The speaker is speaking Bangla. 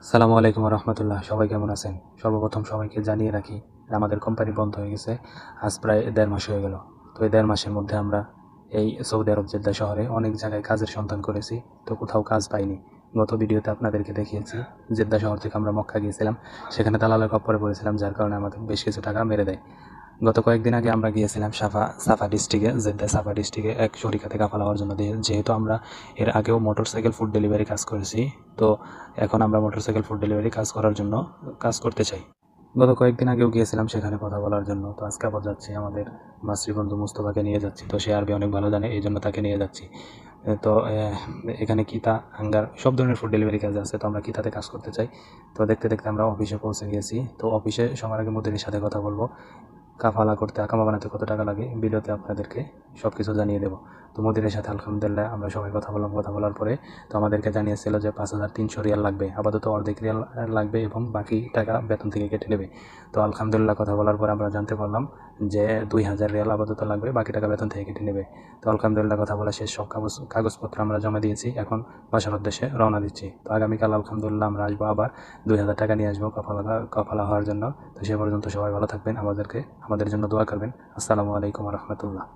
আসসালামু আলাইকুম রহমতুল্লাহ। সবাই কেমন আছেন? সর্বপ্রথম সবাইকে জানিয়ে রাখি আমাদের কোম্পানি বন্ধ হয়ে গেছে। আজ প্রায় 1.5 মাস হয়ে গেল। তো এই 1.5 মাসের মধ্যে আমরা এই সৌদি আরব জেদ্দা শহরে অনেক জায়গায় কাজের সন্ধান করেছি, তো কোথাও কাজ পাইনি। গত ভিডিওতে আপনাদেরকে দেখিয়েছি জেদ্দা শহর থেকে আমরা মক্কা গিয়েছিলাম, সেখানে দালালের খপ্পরে পড়েছিলাম, যার কারণে আমাদের বেশ কিছু টাকা মেরে দেয়। গত কয়েকদিন আগে আমরা গিয়েছিলাম সাফা ডিস্ট্রিক্টে, জেদ্দা সাফা ডিস্ট্রিক্টে এক শরিকাতে কাফালা হওয়ার জন্য। যেহেতু আমরা এর আগেও মোটরসাইকেল ফুড ডেলিভারি কাজ করেছি, তো এখন আমরা মোটরসাইকেল ফুড ডেলিভারি কাজ করার জন্য কাজ করতে চাই। গত কয়েকদিন আগেও গিয়েছিলাম সেখানে কথা বলার জন্য। তো আজকে আবার যাচ্ছি, আমাদের মাসরি বন্ধু মুস্তফাকে নিয়ে যাচ্ছি। তো সে আরবি অনেক ভালো জানে, এই জন্য তাকে নিয়ে যাচ্ছি। তো এখানে কিতা হাঙ্গার সব ধরনের ফুড ডেলিভারি কাজ আছে, তো আমরা কিতাতে কাজ করতে চাই। তো দেখতে দেখতে আমরা অফিসে পৌঁছে গিয়েছি। তো অফিসে সবার আগে মুদিরের সাথে কথা বলবো। কাফালা করতে, আকামা বানাতে কত টাকা লাগে ভিডিওতে আপনাদেরকে সব কিছু জানিয়ে দেবো। তো মুদিরের সাথে আলহামদুলিল্লাহ আমরা সবাই কথা বললাম। কথা বলার পরে তো আমাদেরকে জানিয়েছিল যে 5,300 রিয়াল লাগবে, আপাতত অর্ধেক রিয়াল লাগবে এবং বাকি টাকা বেতন থেকে কেটে নেবে। তো আলহামদুলিল্লাহ কথা বলার পরে আমরা জানতে পারলাম যে 2,000 রিয়াল আপাতত লাগবে, বাকি টাকা বেতন থেকে কেটে নেবে। তো আলহামদুলিল্লাহ কথা বলা শেষ, সব কাগজপত্র আমরা জমা দিয়েছি, এখন বাসার উদ্দেশ্যে রওনা দিচ্ছি। তো আগামীকাল আলহামদুলিল্লাহ আমরা আসবো, আবার 2,000 টাকা নিয়ে আসবো কফালা হওয়ার জন্য। তো সে পর্যন্ত সবাই ভালো থাকবেন, আমাদের জন্য দোয়া করবেন। আসসালামু আলাইকুম রহমতুল্লাহ।